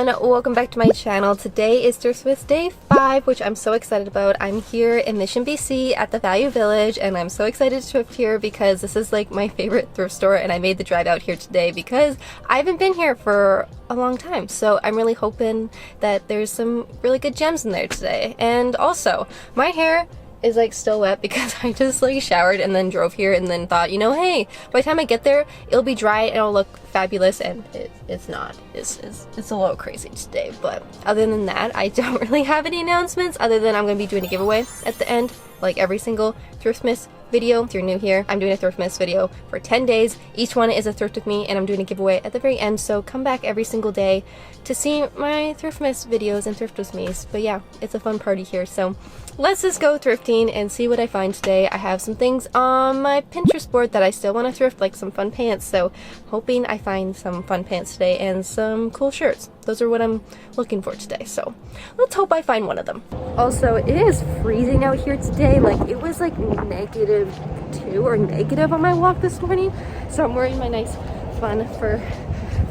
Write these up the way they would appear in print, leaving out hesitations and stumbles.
everyone, welcome back to my channel. Today is Thriftmas day 5, which I'm so excited about. I'm here in Mission, BC at the Value Village, and I'm so excited to thrift here because this is like my favorite thrift store, and I made the drive out here today because I haven't been here for a long time. So I'm really hoping that there's some really good gems in there today. And also, my hair is like still wet because I just like showered and then drove here and then thought, you know, hey, by the time I get there it'll be dry and it'll look fabulous, and it's not. It's a little crazy today. But other than that, I don't really have any announcements other than I'm gonna be doing a giveaway at the end, like every single Thriftmas video. If you're new here, I'm doing a Thriftmas video for 10 days. Each one is a thrift with me, and I'm doing a giveaway at the very end, so come back every single day to see my Thriftmas videos and thrift with me. But yeah, it's a fun party here, so let's just go thrifting and see what I find today. I have some things on my Pinterest board that I still want to thrift, like some fun pants, so hoping I find some fun pants today and some cool shirts. Those are what I'm looking for today, so let's hope I find one of them. Also, it is freezing out here today. Like, it was like -2 or negative on my walk this morning, so I'm wearing my nice fun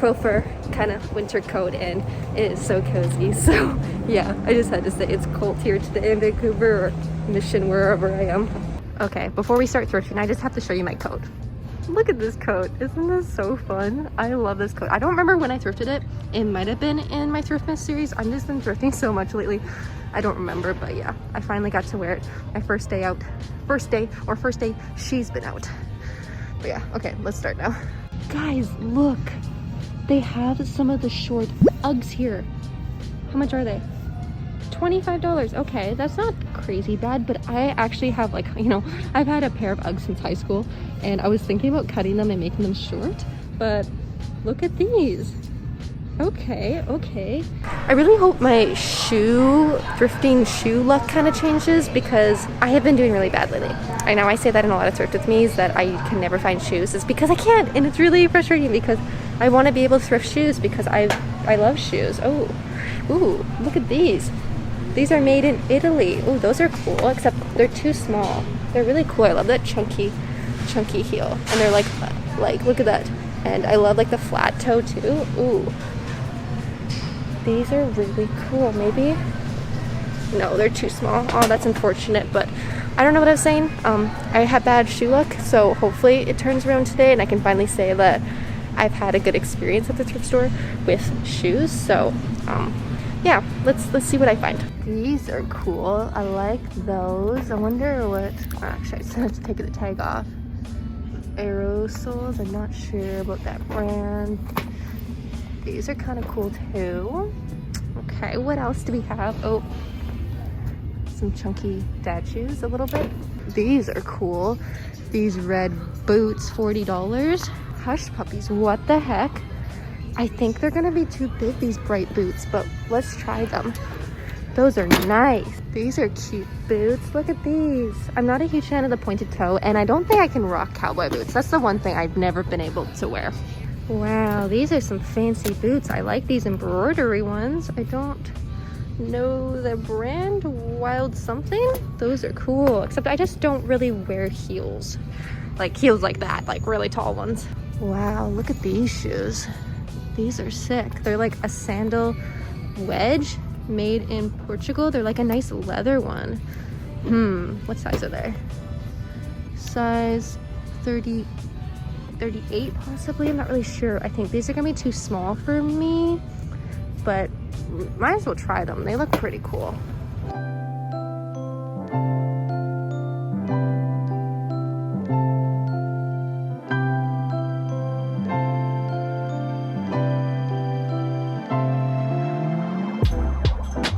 faux fur kind of winter coat, and it is so cozy. So yeah, I just had to say it's cold here today in Vancouver or Mission, wherever I am. Okay, before we start thrifting, I just have to show you my coat. Look at this coat. Isn't this so fun? I love this coat. I don't remember when I thrifted it. It might have been in my Thriftmas series. I've just been thrifting so much lately. I don't remember, but yeah, I finally got to wear it my first day out. First day she's been out. But yeah, okay, let's start now. Guys, look. They have some of the short Uggs here. How much are they? $25. Okay, that's not crazy bad, but I actually have, like, you know, I've had a pair of Uggs since high school, and I was thinking about cutting them and making them short, but look at these. Okay. I really hope my thrifting shoe luck kind of changes, because I have been doing really bad lately. I know I say that in a lot of thrift with me's, that I can never find shoes. It's because I can't, and it's really frustrating because I want to be able to thrift shoes because I love shoes. Oh, ooh, look at these. These are made in Italy. Oh, those are cool, except they're too small. They're really cool. I love that chunky heel, and they're like look at that. And I love like the flat toe too. Ooh, these are really cool. Maybe no, they're too small. Oh, that's unfortunate, but I don't know what I was saying. I had bad shoe luck, so hopefully it turns around today and I can finally say that I've had a good experience at the thrift store with shoes. So yeah, let's see what I find. These are cool. I like those. I wonder what, actually I just have to take the tag off. Aerosols, I'm not sure about that brand. These are kind of cool too. Okay, what else do we have? Oh, some chunky dad shoes a little bit. These are cool. These red boots, $40. Hush puppies, what the heck? I think they're gonna be too big, these bright boots, but let's try them. Those are nice. These are cute boots. Look at these. I'm not a huge fan of the pointed toe, and I don't think I can rock cowboy boots. That's the one thing I've never been able to wear. Wow, these are some fancy boots. I like these embroidery ones. I don't know the brand, Wild something. Those are cool, except I just don't really wear heels. Like heels like that, like really tall ones. Wow, look at these shoes. These are sick. They're like a sandal wedge made in Portugal. They're like a nice leather one. What size are they? Size 38 possibly. I'm not really sure. I think these are gonna be too small for me, but might as well try them. They look pretty cool.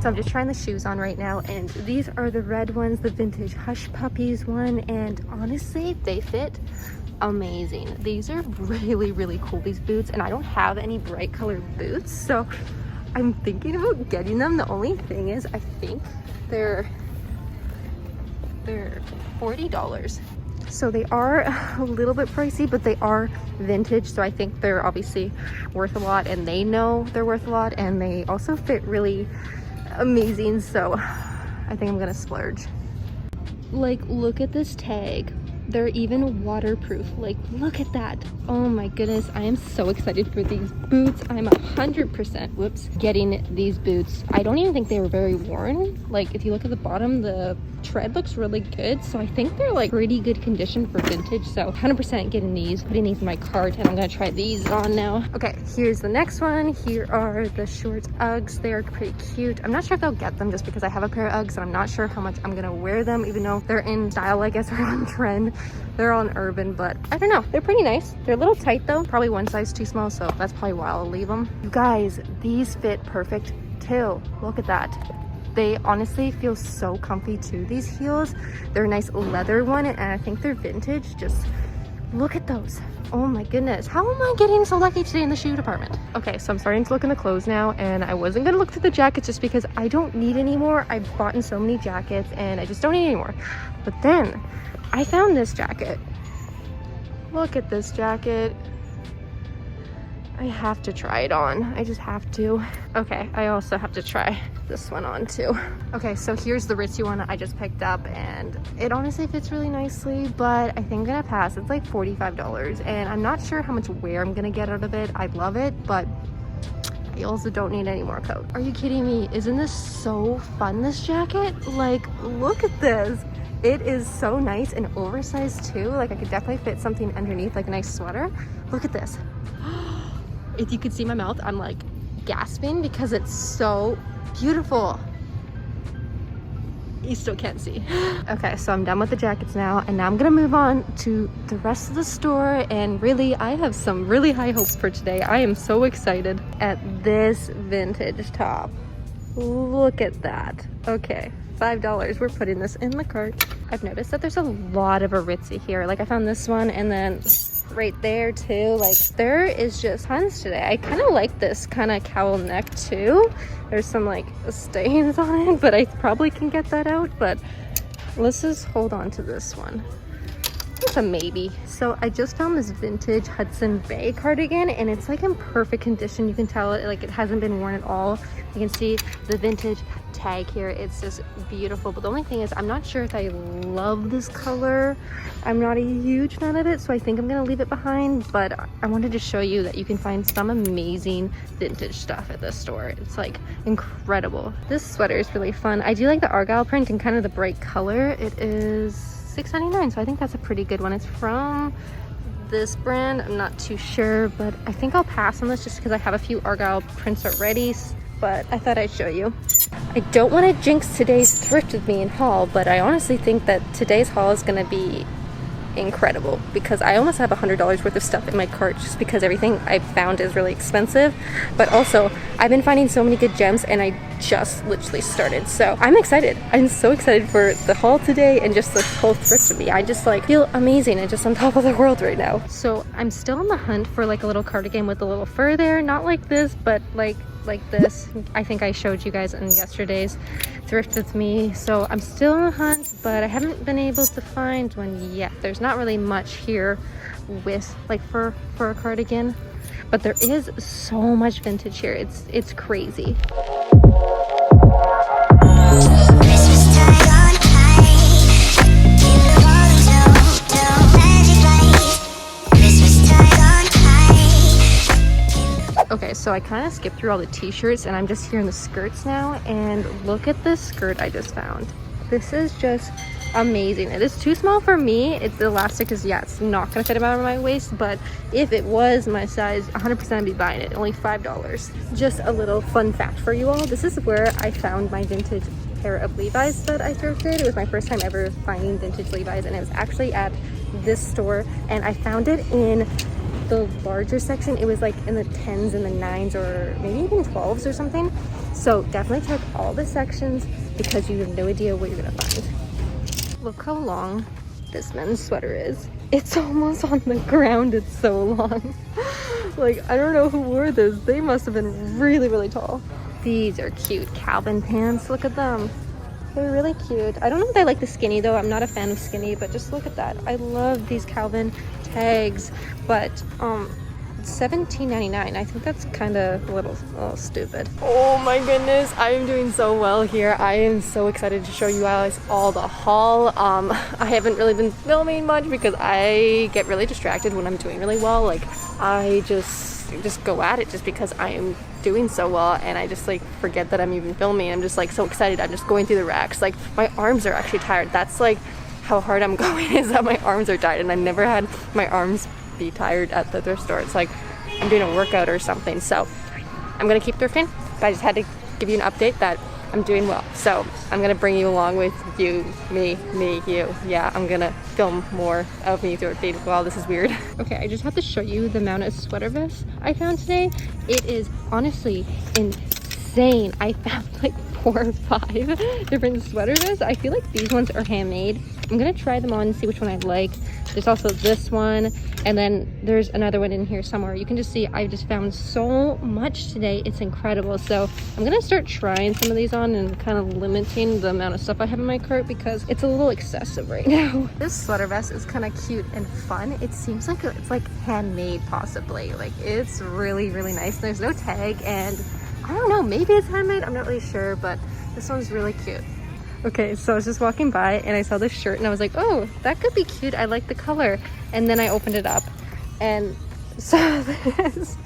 So I'm just trying the shoes on right now, and these are the red ones, the vintage Hush Puppies one, and honestly, they fit amazing. These are really cool, these boots, and I don't have any bright colored boots, so I'm thinking about getting them. The only thing is, I think they're $40. So they are a little bit pricey, but they are vintage, so I think they're obviously worth a lot, and they know they're worth a lot, and they also fit really amazing, so I think I'm gonna splurge. Like, look at this tag. They're even waterproof. Like, look at that. Oh my goodness, I am so excited for these boots. I'm 100% whoops getting these boots. I don't even think they were very worn. Like, if you look at the bottom, the tread looks really good, so I think they're like pretty good condition for vintage. So 100% getting these, putting these in my cart, and I'm gonna try these on now. Okay, here's the next one. Here are the short Uggs. They are pretty cute. I'm not sure if I'll get them just because I have a pair of Uggs and I'm not sure how much I'm gonna wear them, even though they're in style, I guess, or on trend. They're on urban, but I don't know, they're pretty nice. They're a little tight though, probably one size too small, so that's probably why I'll leave them. You guys, these fit perfect too. Look at that. They honestly feel so comfy too, these heels. They're a nice leather one, and I think they're vintage. Just look at those. Oh my goodness, how am I getting so lucky today in the shoe department? Okay, so I'm starting to look in the clothes now, and I wasn't gonna look through the jackets just because I don't need any more. I've bought in so many jackets and I just don't need any more. But then I found this jacket. Look at this jacket. I have to try it on. I just have to. Okay, I also have to try this one on too. Okay, so here's the ritzy one I just picked up, and it honestly fits really nicely, but I think I'm gonna pass. It's like $45, and I'm not sure how much wear I'm gonna get out of it. I love it, but I also don't need any more coat. Are you kidding me? Isn't this so fun, this jacket? Like, look at this. It is so nice and oversized too. Like, I could definitely fit something underneath, like a nice sweater. Look at this. If you could see my mouth, I'm like gasping because it's so beautiful. You still can't see. Okay, so I'm done with the jackets now, and now I'm gonna move on to the rest of the store. And really, I have some really high hopes for today. I am so excited at this vintage top. Look at that. Okay, $5. We're putting this in the cart. I've noticed that there's a lot of Aritzy here. Like, I found this one, and then right there too. Like, there is just tons today. I kind of like this kind of cowl neck too. There's some like stains on it, but I probably can get that out. But let's just hold on to this one. It's a maybe. So I just found this vintage Hudson Bay cardigan, and it's like in perfect condition. You can tell it, like, it hasn't been worn at all. You can see the vintage tag here. It's just beautiful, but the only thing is I'm not sure if I love this color. I'm not a huge fan of it, so I think I'm gonna leave it behind. But I wanted to show you that you can find some amazing vintage stuff at this store. It's like incredible. This sweater is really fun. I do like the argyle print and kind of the bright color. It is $6.99, so I think that's a pretty good one. It's from this brand. I'm not too sure, but I think I'll pass on this just because I have a few argyle prints already, but I thought I'd show you. I don't want to jinx today's thrift with me and haul, but I honestly think that today's haul is going to be incredible because I almost have $100 worth of stuff in my cart just because everything I found is really expensive. But also, I've been finding so many good gems, and I just literally started, so I'm excited. I'm so excited for the haul today and just the whole thrift of me. I just like feel amazing and just on top of the world right now. So I'm still on the hunt for like a little cardigan with a little fur there, not like this, but like this. I think I showed you guys in yesterday's thrift with me. So I'm still on the hunt, but I haven't been able to find one yet. There's not really much here with like for a cardigan, but there is so much vintage here. It's crazy. Okay, so I kind of skipped through all the t-shirts, and I'm just here in the skirts now, and look at this skirt I just found. This is just amazing. It is too small for me. The elastic is, yeah, it's not gonna fit around my waist, but if it was my size, 100% I'd be buying it. Only $5. Just a little fun fact for you all. This is where I found my vintage pair of Levi's that I thrifted. It was my first time ever finding vintage Levi's, and it was actually at this store, and I found it in the larger section. It was like in the 10s and the 9s, or maybe even 12s or something. So definitely check all the sections because you have no idea what you're gonna find. Look how long this men's sweater is. It's almost on the ground. It's so long. Like, I don't know who wore this. They must have been really, really tall. These are cute Calvin pants. Look at them. They're really cute. I don't know if I like the skinny though. I'm not a fan of skinny, but just look at that. I love these Calvin tags, but $17.99. I think that's kind of a little stupid. Oh my goodness, I am doing so well here. I am so excited to show you guys all the haul. I haven't really been filming much because I get really distracted when I'm doing really well. Like, I just go at it just because I am doing so well, and I just like forget that I'm even filming. I'm just like so excited. I'm just going through the racks. Like, my arms are actually tired. That's like how hard I'm going, is that my arms are tired, and I never had my arms be tired at the thrift store. It's like I'm doing a workout or something. So I'm gonna keep thrifting, but I just had to give you an update that I'm doing well. So I'm gonna bring you along with you, me, you. Yeah, I'm gonna film more of me thrifting. Wow, this is weird. Okay, I just have to show you the amount of sweater vests I found today. It is honestly insane. I found like 4 or 5 different sweater vests. I feel like these ones are handmade. I'm gonna try them on and see which one I like. There's also this one, and then there's another one in here somewhere. You can just see I just found so much today. It's incredible. So I'm gonna start trying some of these on and kind of limiting the amount of stuff I have in my cart because it's a little excessive right now. This sweater vest is kind of cute and fun. It seems like it's like handmade possibly. Like, it's really, really nice. There's no tag, and I don't know, maybe it's handmade. I'm not really sure, but this one's really cute. Okay, so I was just walking by and I saw this shirt and I was like, oh, that could be cute. I like the color. And then I opened it up and saw this.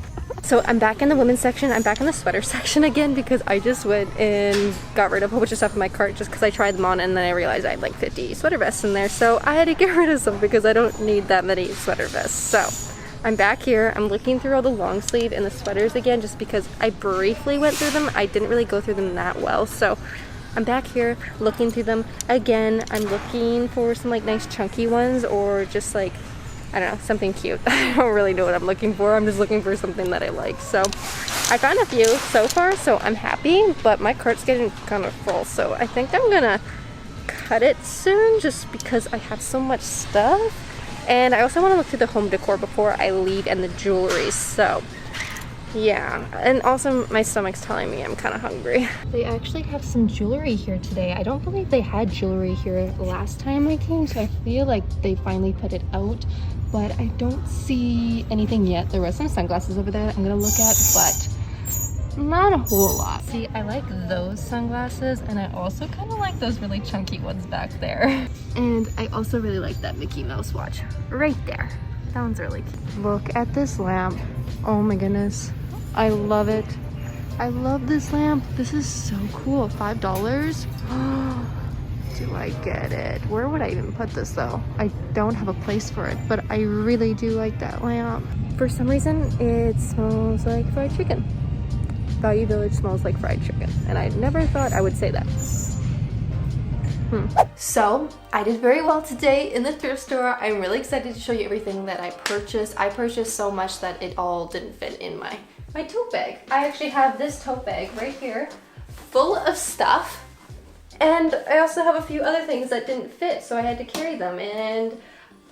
So I'm back in the women's section. I'm back in the sweater section again because I just went and got rid of a whole bunch of stuff in my cart just because I tried them on, and then I realized I had like 50 sweater vests in there. So I had to get rid of some because I don't need that many sweater vests. So I'm back here. I'm looking through all the long sleeve and the sweaters again just because I briefly went through them. I didn't really go through them that well. So I'm back here looking through them again. I'm looking for some like nice chunky ones, or just like, I don't know, something cute. I don't really know what I'm looking for. I'm just looking for something that I like. So I found a few so far, so I'm happy, but my cart's getting kind of full. So I think I'm gonna cut it soon just because I have so much stuff. And I also want to look through the home decor before I leave, and the jewelry. So yeah, and also my stomach's telling me I'm kind of hungry. They actually have some jewelry here today. I don't believe they had jewelry here last time I came, so I feel like they finally put it out, but I don't see anything yet. There was some sunglasses over there I'm gonna look at, but not a whole lot. See, I like those sunglasses, and I also kind of like those really chunky ones back there. And I also really like that Mickey Mouse watch right there. That one's really cute. Look at this lamp. Oh my goodness. I love it. I love this lamp. This is so cool. $5? Do I get it? Where would I even put this though? I don't have a place for it, but I really do like that lamp. For some reason, it smells like fried chicken. Value Village smells like fried chicken, and I never thought I would say that. So I did very well today in the thrift store. I'm really excited to show you everything that I purchased. I purchased so much that it all didn't fit in my tote bag. I actually have this tote bag right here full of stuff, and I also have a few other things that didn't fit, so I had to carry them, and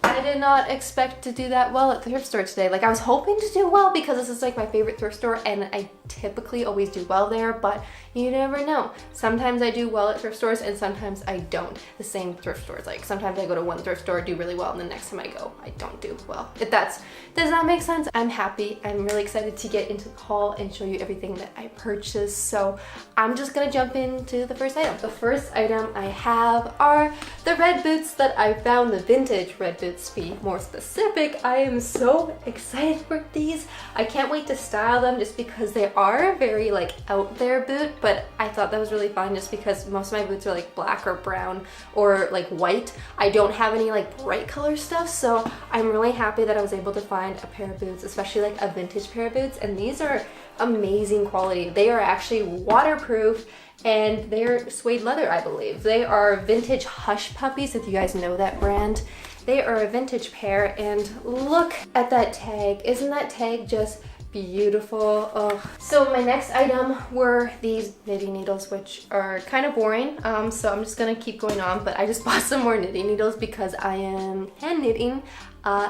I did not expect to do that well at the thrift store today. Like, I was hoping to do well because this is like my favorite thrift store, and I typically always do well there, but you never know. Sometimes I do well at thrift stores and sometimes I don't. The same thrift stores. Like, sometimes I go to one thrift store, do really well, and the next time I go, I don't do well. If does that make sense? I'm happy. I'm really excited to get into the haul and show you everything that I purchased. So I'm just gonna jump into the first item. The first item I have are the red boots that I found, the vintage red boots to be more specific. I am so excited for these. I can't wait to style them just because they are a very like out there boot, but I thought that was really fun just because most of my boots are like black or brown or like white. I don't have any like bright color stuff, so I'm really happy that I was able to find a pair of boots, especially like a vintage pair of boots, and these are amazing quality. They are actually waterproof and they're suede leather, I believe. They are vintage Hush Puppies, if you guys know that brand. They are a vintage pair, and look at that tag. Isn't that tag just beautiful? Oh. So my next item were these knitting needles, which are kind of boring, so I'm just gonna keep going on, but I just bought some more knitting needles because I am hand knitting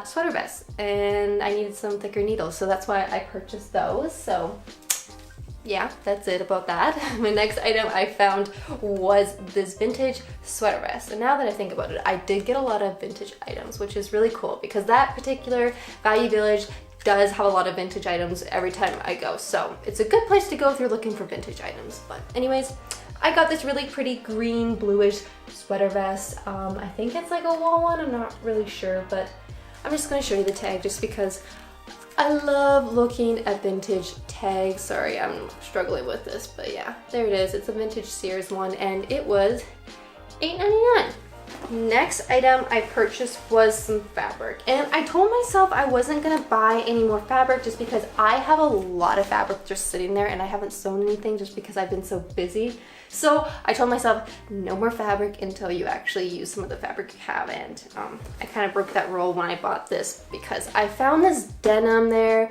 sweater vests and I needed some thicker needles, so that's why I purchased those. So yeah, that's it about that. My next item I found was this vintage sweater vest. And now that I think about it, I did get a lot of vintage items, which is really cool because that particular Value Village does have a lot of vintage items every time I go, so it's a good place to go if you're looking for vintage items. But anyways, I got this really pretty green bluish sweater vest. I think it's like a wool one, I'm not really sure, but I'm just going to show you the tag just because I love looking at vintage tags. Sorry, I'm struggling with this, but yeah, there it is. It's a vintage Sears one, and it was $8.99. Next item I purchased was some fabric, and I told myself I wasn't gonna buy any more fabric just because I have a lot of fabric just sitting there and I haven't sewn anything just because I've been so busy. So I told myself no more fabric until you actually use some of the fabric you have, and I kind of broke that rule when I bought this because I found this denim there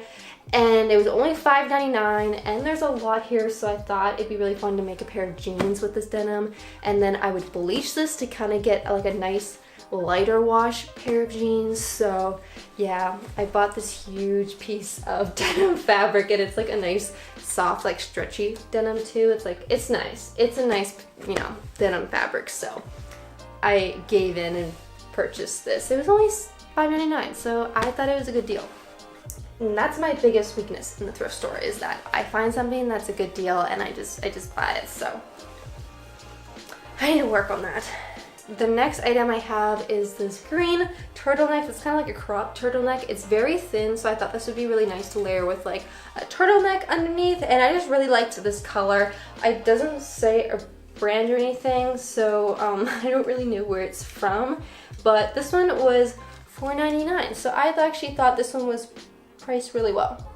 and it was only $5.99, and there's a lot here, so I thought it'd be really fun to make a pair of jeans with this denim, and then I would bleach this to kind of get like a nice lighter wash pair of jeans. So yeah, I bought this huge piece of denim fabric, and it's like a nice soft, like stretchy denim too. It's nice. It's a nice, you know, denim fabric. So I gave in and purchased this. It was only $5.99, so I thought it was a good deal. And that's my biggest weakness in the thrift store, is that I find something that's a good deal and I just buy it. So I need to work on that. The next item I have is this green turtleneck. It's kind of like a crop turtleneck. It's very thin, so I thought this would be really nice to layer with like a turtleneck underneath, and I just really liked this color. It doesn't say a brand or anything, so I don't really know where it's from, but this one was $4.99, so I actually thought this one was priced really well.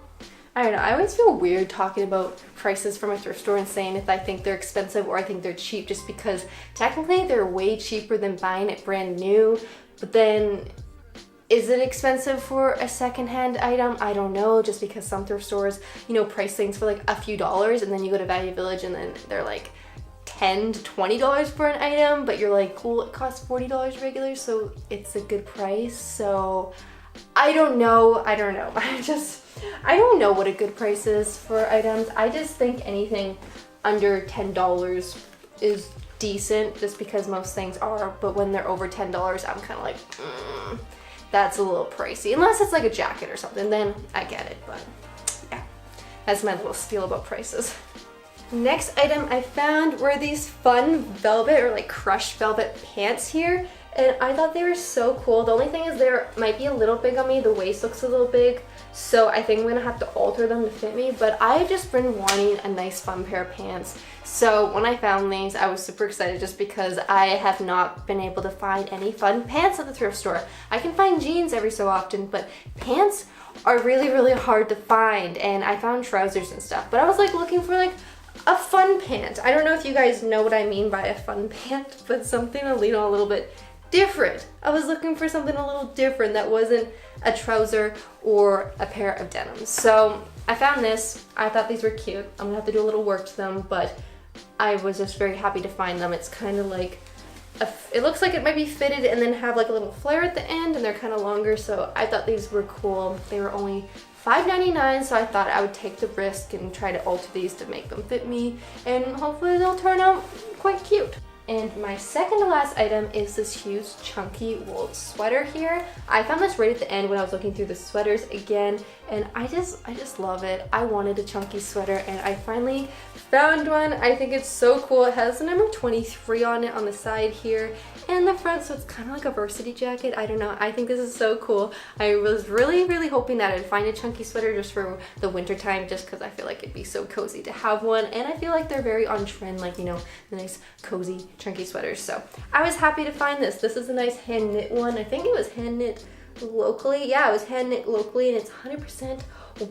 I don't know, I always feel weird talking about prices from a thrift store and saying if I think they're expensive or I think they're cheap, just because technically they're way cheaper than buying it brand new. But then, is it expensive for a secondhand item? I don't know, just because some thrift stores, you know, price things for like a few dollars, and then you go to Value Village and then they're like $10 to $20 for an item, but you're like, cool, it costs $40 regular, so it's a good price. So I don't know. I don't know what a good price is for items. I just think anything under $10 is decent, just because most things are, but when they're over $10, I'm kind of like, that's a little pricey. Unless it's like a jacket or something, then I get it, but yeah, that's my little spiel about prices. Next item I found were these fun velvet or like crushed velvet pants here, and I thought they were so cool. The only thing is they might be a little big on me. The waist looks a little big, so I think I'm gonna have to alter them to fit me, but I've just been wanting a nice fun pair of pants. So when I found these, I was super excited just because I have not been able to find any fun pants at the thrift store. I can find jeans every so often, but pants are really, really hard to find, and I found trousers and stuff, but I was like looking for like a fun pant. I don't know if you guys know what I mean by a fun pant, but something a little bit different. I was looking for something a little different that wasn't a trouser or a pair of denims. So I found this. I thought these were cute. I'm gonna have to do a little work to them, but I was just very happy to find them. It's kind of like, it looks like it might be fitted and then have like a little flare at the end, and they're kind of longer, so I thought these were cool. They were only $5.99, so I thought I would take the risk and try to alter these to make them fit me, and hopefully they'll turn out quite cute. And my second to last item is this huge chunky wool sweater here. I found this right at the end when I was looking through the sweaters again, and I just love it. I wanted a chunky sweater and I finally found one. I think it's so cool. It has the number 23 on it on the side here and the front, so it's kind of like a varsity jacket. I don't know. I think this is so cool. I was really hoping that I'd find a chunky sweater just for the winter time, just because I feel like it'd be so cozy to have one, and I feel like they're very on trend, like, you know, the nice cozy chunky sweaters. So I was happy to find this. This is a nice hand knit one. I think it was hand knit locally. Yeah, it was hand knit locally, and it's 100%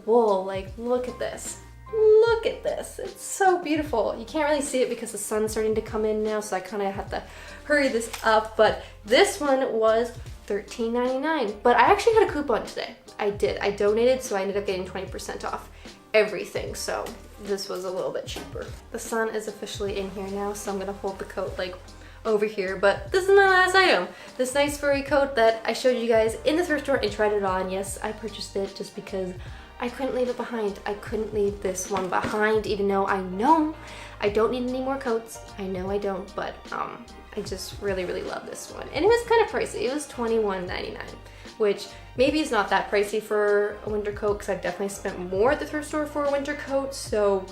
wool. Like, look at this. Look at this. It's so beautiful. You can't really see it because the sun's starting to come in now, so I kind of have to hurry this up, but this one was $13.99. But I actually had a coupon today. I did. I donated, so I ended up getting 20% off everything, so this was a little bit cheaper. The sun is officially in here now, so I'm gonna hold the coat like over here, but this is my last item. This nice furry coat that I showed you guys in the thrift store and tried it on. Yes, I purchased it just because I couldn't leave it behind. I couldn't leave this one behind, even though I know I don't need any more coats. I know I don't, but I I just really, really love this one. And it was kind of pricey. It was $21.99, which maybe is not that pricey for a winter coat because I've definitely spent more at the thrift store for a winter coat. So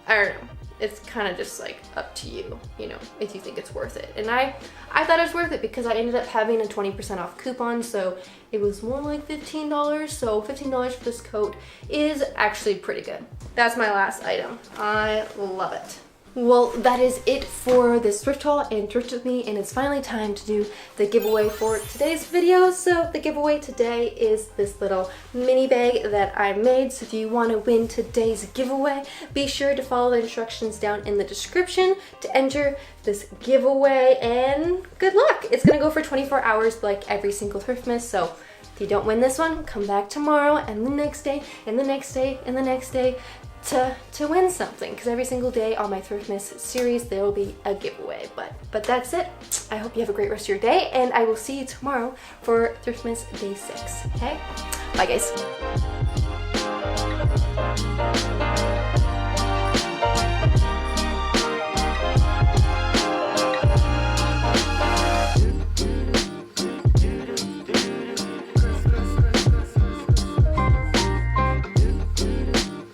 I don't know. It's kind of just like up to you, you know, if you think it's worth it. And I thought it was worth it because I ended up having a 20% off coupon, so it was more like $15. So $15 for this coat is actually pretty good. That's my last item. I love it. Well, that is it for this thrift haul and thrift with me, and it's finally time to do the giveaway for today's video. So the giveaway today is this little mini bag that I made. So if you want to win today's giveaway, be sure to follow the instructions down in the description to enter this giveaway, and good luck. It's gonna go for 24 hours like every single Thriftmas. So if you don't win this one, come back tomorrow and the next day and the next day and the next day to win something, because every single day on my Thriftmas series there will be a giveaway. But that's it. I hope you have a great rest of your day, and I will see you tomorrow for Thriftmas day 6. Okay, bye guys.